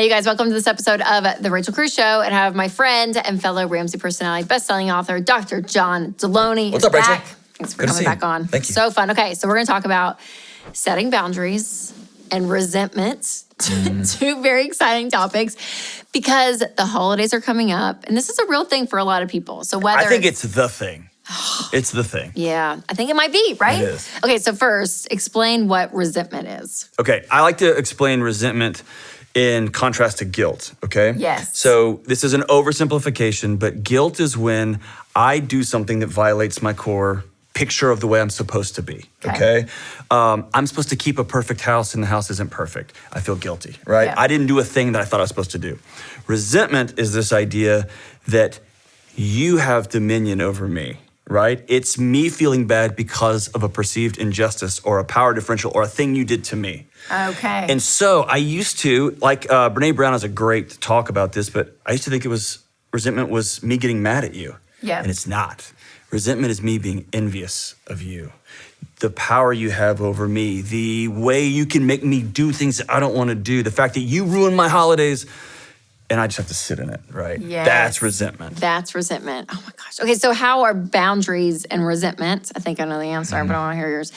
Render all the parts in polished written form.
Hey, you guys, welcome to this episode of The Rachel Cruze Show. And I have my friend and fellow Ramsey personality, best-selling author, Dr. John Delony. What's up, Rachel? Thanks for coming back on. Thank you. So fun. Okay, so we're going to talk about setting boundaries and resentment. Two very exciting topics because the holidays are coming up. And this is a real thing for a lot of people. So whether I think it's the thing. It's the thing. Yeah, I think it might be, right? It is. Okay, so first, explain what resentment is. Okay, I like to explain resentment in contrast to guilt, okay? Yes. So this is an oversimplification, but guilt is when I do something that violates my core picture of the way I'm supposed to be, okay? I'm supposed to keep a perfect house and the house isn't perfect. I feel guilty, right? Yeah. I didn't do a thing that I thought I was supposed to do. Resentment is this idea that you have dominion over me, right? It's me feeling bad because of a perceived injustice or a power differential or a thing you did to me. Okay. And so I used to, like Brene Brown has a great talk about this, but I used to think resentment was me getting mad at you. Yeah. And it's not. Resentment is me being envious of you. The power you have over me, the way you can make me do things that I don't want to do, the fact that you ruin my holidays, and I just have to sit in it, right? Yes. That's resentment. That's resentment. Oh my gosh. Okay, so how are boundaries and resentment? I think I know the answer, but I want to hear yours.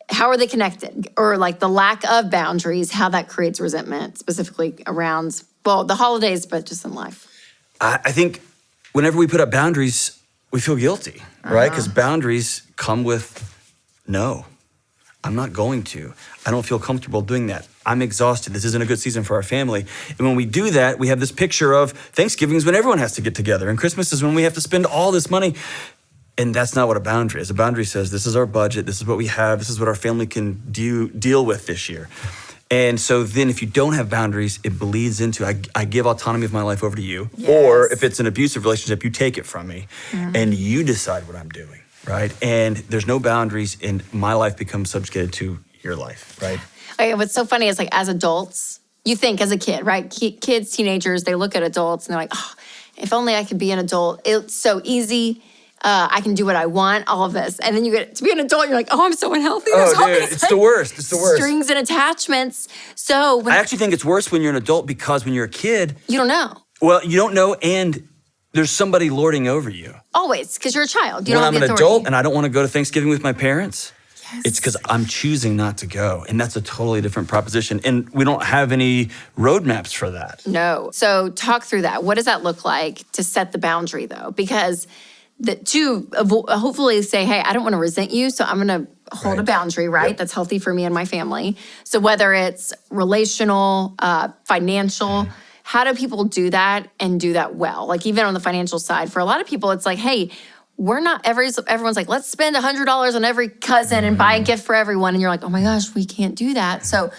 How are they connected? Or like the lack of boundaries, how that creates resentment, specifically around, well, the holidays, but just in life. I think whenever we put up boundaries, we feel guilty, right? Because boundaries come with no. I'm not going to. I don't feel comfortable doing that. I'm exhausted. This isn't a good season for our family. And when we do that, we have this picture of Thanksgiving is when everyone has to get together, and Christmas is when we have to spend all this money. And that's not what a boundary is. A boundary says, this is our budget, this is what we have, this is what our family can deal with this year. And so then if you don't have boundaries, it bleeds into, I give autonomy of my life over to you. Yes. Or if it's an abusive relationship, you take it from me and you decide what I'm doing, right? And there's no boundaries and my life becomes subjugated to your life, right? Okay, what's so funny is like as adults, you think as a kid, right? Kids, teenagers, they look at adults and they're like, oh, if only I could be an adult. It's so easy. I can do what I want, all of this. And then you get to be an adult, you're like, oh, I'm so unhealthy. There's all dude, these, it's the worst. It's the worst. Strings and attachments. So when I actually think it's worse when you're an adult because when you're a kid, you don't know. well, you don't know and there's somebody lording over you. Always, because you're a child. You When don't I'm have an the authority. adult and I don't want to go to Thanksgiving with my parents, Yes. it's because I'm choosing not to go. And that's a totally different proposition. And we don't have any roadmaps for that. No. So talk through that. What does that look like to set the boundary though? Because hopefully say, hey, I don't want to resent you, so I'm going to hold a boundary, right? Yep. That's healthy for me and my family. So whether it's relational, financial, how do people do that and do that well? Like even on the financial side, for a lot of people, it's like, hey, we're not everyone's like, let's spend $100 on every cousin and buy a gift for everyone. And you're like, oh my gosh, we can't do that. So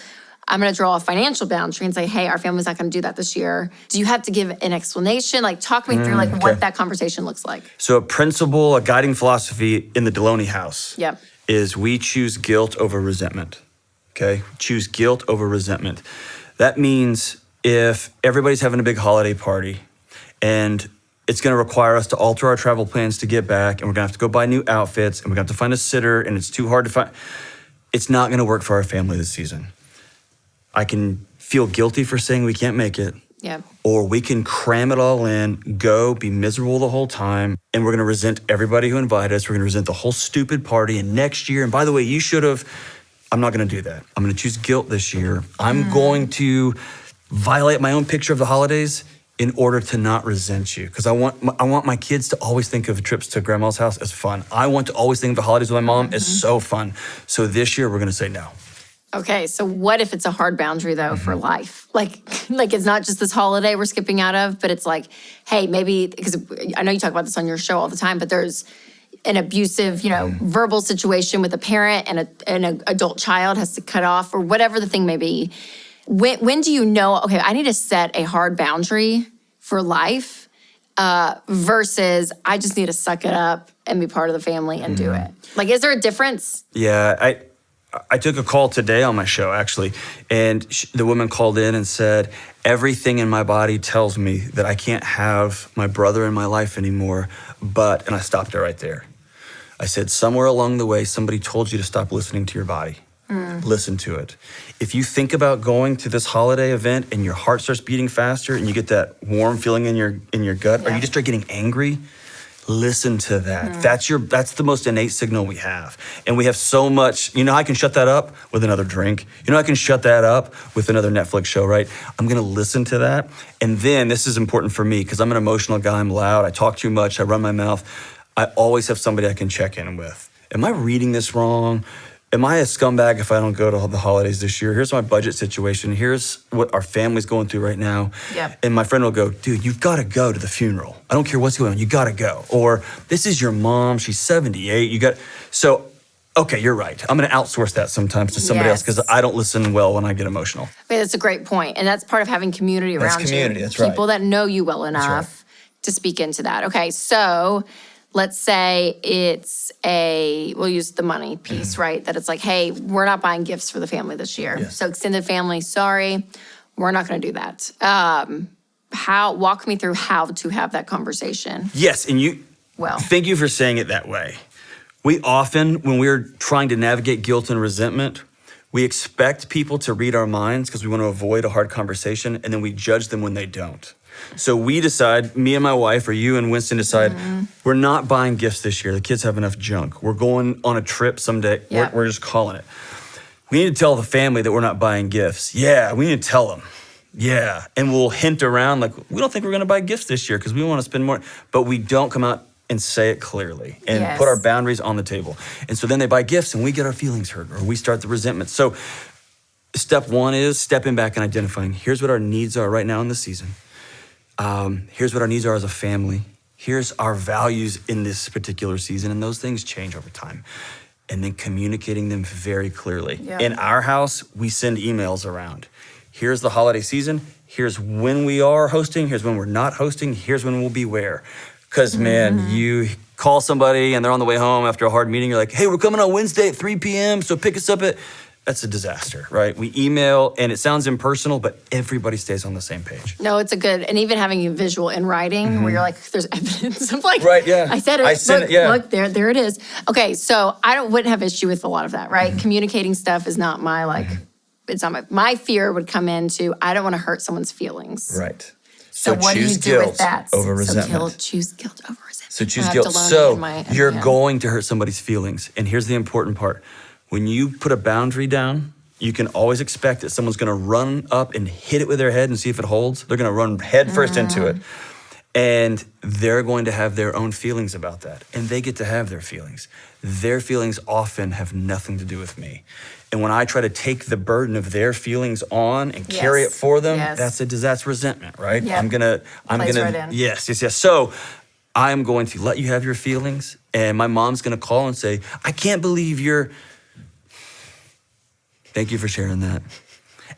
I'm going to draw a financial boundary and say, hey, our family's not going to do that this year. Do you have to give an explanation? Like talk me through like what that conversation looks like. So a principle, a guiding philosophy in the Delony house Yep. is we choose guilt over resentment, okay? Choose guilt over resentment. That means if everybody's having a big holiday party and it's going to require us to alter our travel plans to get back, and we're going to have to go buy new outfits, and we're going to have to find a sitter, and it's too hard to find. It's not going to work for our family this season. I can feel guilty for saying we can't make it. Yeah. Or we can cram it all in, go, be miserable the whole time, and we're going to resent everybody who invited us. We're going to resent the whole stupid party, and next year, and by the way, you should have. I'm not going to do that. I'm going to choose guilt this year. I'm going to violate my own picture of the holidays in order to not resent you. Because I want my kids to always think of trips to grandma's house as fun. I want to always think of the holidays with my mom as so fun. So this year we're gonna say no. Okay, so what if it's a hard boundary though for life? Like it's not just this holiday we're skipping out of, but it's like, hey, maybe, because I know you talk about this on your show all the time, but there's an abusive, verbal situation with a parent and an adult child has to cut off or whatever the thing may be. When do you know, okay, I need to set a hard boundary for life versus I just need to suck it up and be part of the family and do it? Like, is there a difference? Yeah, I took a call today on my show, actually, and the woman called in and said, everything in my body tells me that I can't have my brother in my life anymore, and I stopped her right there. I said, somewhere along the way, somebody told you to stop listening to your body. listen to it. If you think about going to this holiday event and your heart starts beating faster and you get that warm feeling in your gut, or you just start getting angry, listen to that. That's the most innate signal we have. And we have so much, I can shut that up with another drink. I can shut that up with another Netflix show, right? I'm gonna listen to that. And then this is important for me because I'm an emotional guy, I'm loud, I talk too much, I run my mouth. I always have somebody I can check in with. Am I reading this wrong? Am I a scumbag if I don't go to the holidays this year? Here's my budget situation. Here's what our family's going through right now. Yep. And my friend will go, dude, you've got to go to the funeral. I don't care what's going on. You got to go. Or this is your mom. She's 78. Okay, you're right. I'm going to outsource that sometimes to somebody else because I don't listen well when I get emotional. Okay, that's a great point. And that's part of having community around community, you. that's right. People that know you well enough to speak into that. Okay, so let's say we'll use the money piece, right? That it's like, hey, we're not buying gifts for the family this year. Yes. So extended family, sorry, we're not gonna do that. Walk me through how to have that conversation. Yes, and thank you for saying it that way. We often, when we're trying to navigate guilt and resentment, we expect people to read our minds because we want to avoid a hard conversation, and then we judge them when they don't. So we decide, me and my wife, or you and Winston decide, we're not buying gifts this year. The kids have enough junk. We're going on a trip someday. Yeah. We're just calling it. We need to tell the family that we're not buying gifts. Yeah, we need to tell them. Yeah, and we'll hint around like, we don't think we're going to buy gifts this year because we want to spend more. But we don't come out and say it clearly and put our boundaries on the table. And so then they buy gifts and we get our feelings hurt or we start the resentment. So step one is stepping back and identifying, here's what our needs are right now in the season. Here's what our needs are as a family. Here's our values in this particular season. And those things change over time. And then communicating them very clearly. Yeah. In our house, we send emails around. Here's the holiday season. Here's when we are hosting. Here's when we're not hosting. Here's when we'll be where. Because, man, you call somebody and they're on the way home after a hard meeting. You're like, hey, we're coming on Wednesday at 3 p.m., so pick us up at... That's a disaster, right? We email, and it sounds impersonal, but everybody stays on the same page. No, it's and even having a visual in writing where you're like, there's evidence of like, right, yeah. I said it, look, there it is. Okay, so wouldn't have issue with a lot of that, right? Communicating stuff is not my, it's not my fear would come into, I don't want to hurt someone's feelings. Right. So what do you do with that? Over resentment. So choose guilt over resentment. So choose guilt. So you're going to hurt somebody's feelings. And here's the important part. When you put a boundary down, you can always expect that someone's gonna run up and hit it with their head and see if it holds. They're gonna run head first into it. And they're going to have their own feelings about that. And they get to have their feelings. Their feelings often have nothing to do with me. And when I try to take the burden of their feelings on and carry it for them, that's resentment, right? Yeah. I'm gonna, right in. Yes. So I'm going to let you have your feelings. And my mom's gonna call and say, I can't believe you're... Thank you for sharing that.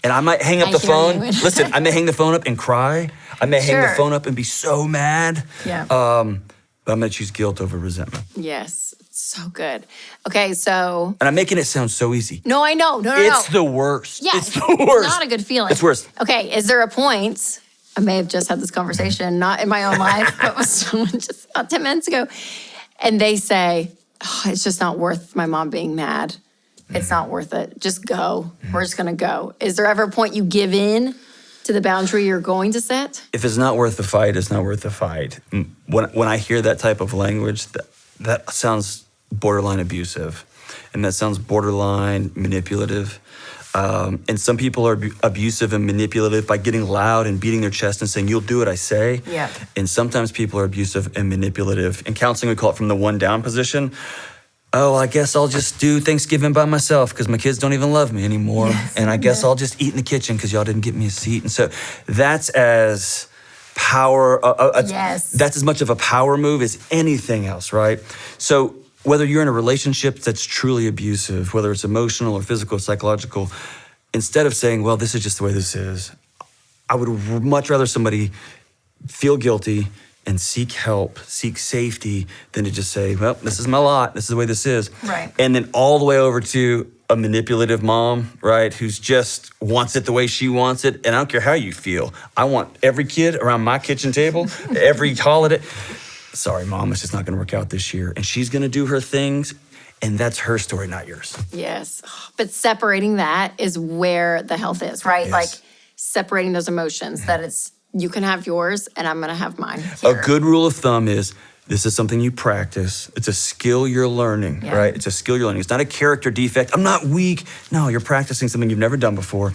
And I might hang up the phone. Listen, I may hang the phone up and cry. I may hang the phone up and be so mad. Yeah. But I'm gonna choose guilt over resentment. Yes, so good. Okay, so. And I'm making it sound so easy. No, I know. No. It's the worst. Yeah, it's the worst. It's not a good feeling. It's worse. Okay, is there a point, I may have just had this conversation, not in my own life, but with someone just about 10 minutes ago, and they say, it's just not worth my mom being mad. It's not worth it. Just go. We're just gonna go. Is there ever a point you give in to the boundary you're going to set? If it's not worth the fight, it's not worth the fight. When I hear that type of language, that sounds borderline abusive. And that sounds borderline manipulative. And some people are abusive and manipulative by getting loud and beating their chest and saying, you'll do what I say. Yeah. And sometimes people are abusive and manipulative. In counseling, we call it from the one down position. Oh, I guess I'll just do Thanksgiving by myself because my kids don't even love me anymore. Yes, and I guess I'll just eat in the kitchen because y'all didn't get me a seat. And so that's as that's as much of a power move as anything else, right? So whether you're in a relationship that's truly abusive, whether it's emotional or physical or psychological, instead of saying, well, this is just the way this is, I would much rather somebody feel guilty and seek help, seek safety, than to just say, well, this is my lot, this is the way this is. Right. And then all the way over to a manipulative mom, right, who's just wants it the way she wants it, and I don't care how you feel. I want every kid around my kitchen table, every holiday. Sorry, Mom, it's just not gonna work out this year. And she's gonna do her things, And that's her story, not yours. Yes. But separating that is where the health is, right? Yes. Like separating those emotions, that it's, you can have yours and I'm going to have mine. A Here. good rule of thumb is this is something you practice. It's a skill you're learning, Yeah. right? It's a skill you're learning. It's not a character defect. I'm not weak. No, you're practicing something you've never done before.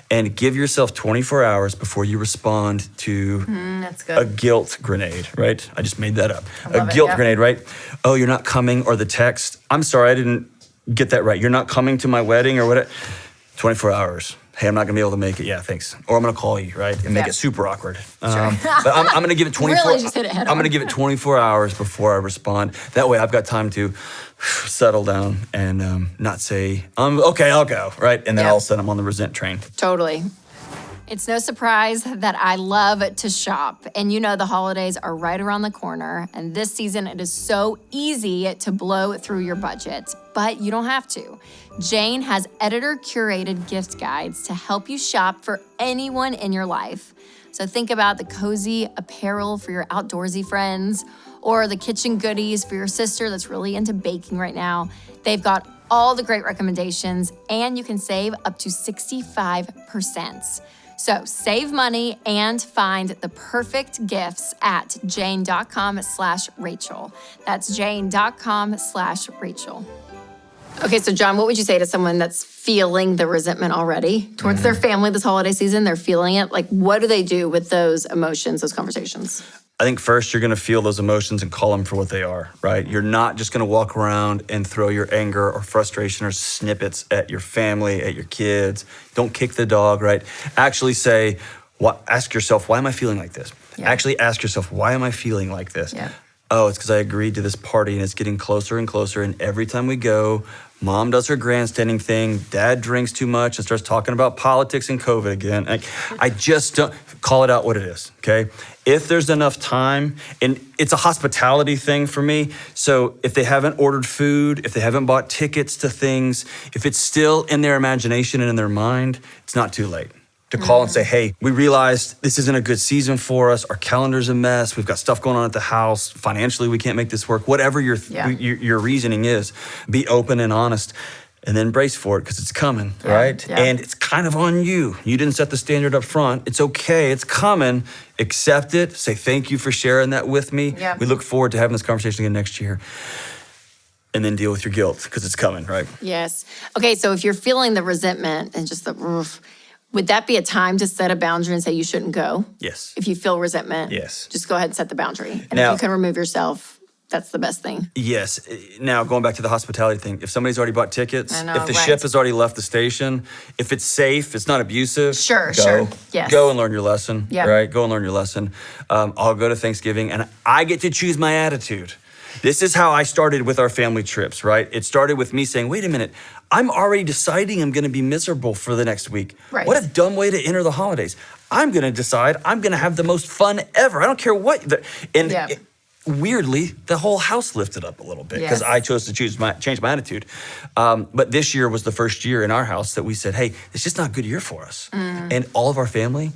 And give yourself 24 hours before you respond to That's good. a guilt grenade, right? I just made that up. love A it, guilt yep. grenade, right? Oh, you're not coming, or the text, I'm sorry, I didn't get that right. You're not coming to my wedding or what? 24 hours. Hey, I'm not gonna be able to make it. Yeah, thanks. Or I'm gonna call you, right? And make Yeah. it super awkward. But I'm gonna give it 24. Really just hit it head I'm on. gonna give it 24 hours before I respond. That way, I've got time to settle down and not say, okay, I'll go, right? And then Yeah. all of a sudden, I'm on the resent train. Totally. It's no surprise that I love to shop. And you know the holidays are right around the corner. And this season, it is so easy to blow through your budget. But you don't have to. Jane has editor-curated gift guides to help you shop for anyone in your life. So think about the cozy apparel for your outdoorsy friends, or the kitchen goodies for your sister that's really into baking right now. They've got all the great recommendations, and you can save up to 65%. So save money and find the perfect gifts at jane.com/Rachel. That's jane.com/Rachel. Okay, so John, what would you say to someone that's feeling the resentment already towards their family this holiday season? They're feeling it. Like, what do they do with those emotions, those conversations? I think first you're going to feel those emotions and call them for what they are, right? You're not just going to walk around and throw your anger or frustration or snippets at your family, at your kids. Don't kick the dog, right? Actually say, ask yourself, why am I feeling like this? Yeah. Actually ask yourself, why am I feeling like this? Yeah. Oh, it's because I agreed to this party and it's getting closer and closer. And every time we go, mom does her grandstanding thing, dad drinks too much and starts talking about politics and COVID again. I just don't call it out what it is, okay? If there's enough time, and it's a hospitality thing for me, so if they haven't ordered food, if they haven't bought tickets to things, if it's still in their imagination and in their mind, it's not too late to call and say, hey, we realized this isn't a good season for us. Our calendar's a mess. We've got stuff going on at the house. Financially, we can't make this work. Whatever your reasoning is, be open and honest, and then brace for it because it's coming, right? Yeah. And it's kind of on you. You didn't set the standard up front. It's okay. It's coming. Accept it. Say thank you for sharing that with me. Yeah. We look forward to having this conversation again next year. And then deal with your guilt because it's coming, right? Yes. Okay, so if you're feeling the resentment and just the oof, would that be a time to set a boundary and say you shouldn't go? Yes. If you feel resentment, Yes. just go ahead and set the boundary. And Now- if you can remove yourself, that's the best thing. Yes. Now, going back to the hospitality thing, if somebody's already bought tickets, I know, if the right. ship has already left the station, if it's safe, it's not abusive, Sure, go. sure. Yes. Go and learn your lesson, Yeah. right? Go and learn your lesson. I'll go to Thanksgiving, and I get to choose my attitude. This is how I started with our family trips, right? It started with me saying, wait a minute, I'm already deciding I'm going to be miserable for the next week. Right. What a dumb way to enter the holidays. I'm going to decide I'm going to have the most fun ever. I don't care what. Yeah. Weirdly, the whole house lifted up a little bit because Yes. I chose to change my attitude. But this year was the first year in our house that we said, hey, it's just not a good year for us. And all of our family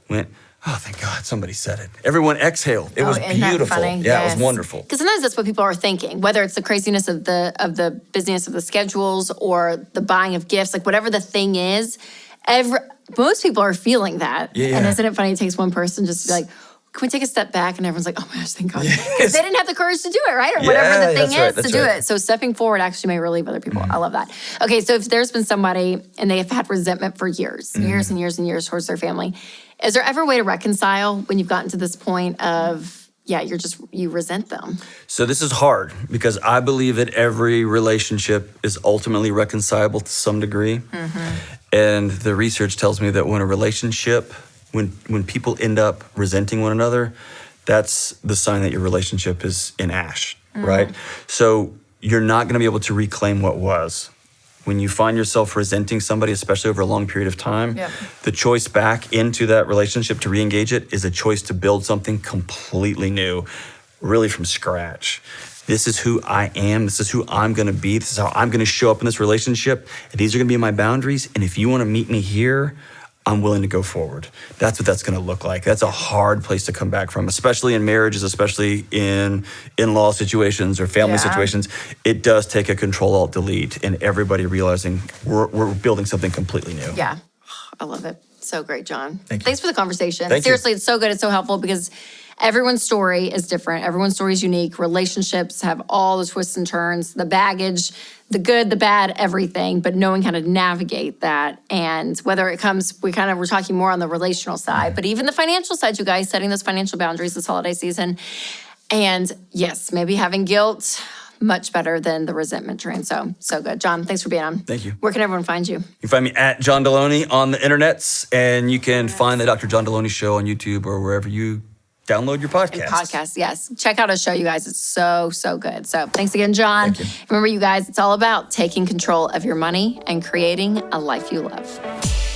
went, oh, thank God somebody said it. Everyone exhaled. It was Isn't that beautiful. funny? Yeah, it Yes. was wonderful. Because sometimes that's what people are thinking, whether it's the craziness of the busyness of the schedules or the buying of gifts, like whatever the thing is, most people are feeling that. Yeah. And isn't it funny? It takes one person just to be like, can we take a step back? And everyone's like, oh my gosh, thank God. Because they didn't have the courage to do it, right? Or whatever the thing that's right, is to that's do right. it. So stepping forward actually may relieve other people. I love that. Okay, so if there's been somebody and they have had resentment for years, years and years and years towards their family, is there ever a way to reconcile when you've gotten to this point of, you resent them? So this is hard because I believe that every relationship is ultimately reconcilable to some degree. And the research tells me that when a relationship, when people end up resenting one another, that's the sign that your relationship is in ash, right? So you're not going to be able to reclaim what was. When you find yourself resenting somebody, especially over a long period of time, Yep. the choice back into that relationship to re-engage it is a choice to build something completely new, really from scratch. This is who I am. This is who I'm going to be. This is how I'm going to show up in this relationship. And these are going to be my boundaries. And if you want to meet me here, I'm willing to go forward. That's what that's going to look like. That's a hard place to come back from, especially in marriages, especially in in-law situations or family situations. It does take a Control-Alt-Delete and everybody realizing we're building something completely new. Yeah, I love it. So great, John. Thank you. Thanks for the conversation. Thank you. Seriously, it's so good. It's so helpful because everyone's story is different. Everyone's story is unique. Relationships have all the twists and turns, the baggage, the good, the bad, everything, but knowing how to navigate that. And whether it comes, we're talking more on the relational side, but even the financial side, you guys, setting those financial boundaries this holiday season. And yes, maybe having guilt, much better than the resentment train. So good. John, thanks for being on. Thank you. Where can everyone find you? You can find me at John Delony on the internets, and you can find the Dr. John Delony Show on YouTube or wherever you download your podcasts. Podcasts, yes. Check out his show, you guys. It's so, so good. So thanks again, John. Thank you. Remember, you guys, it's all about taking control of your money and creating a life you love.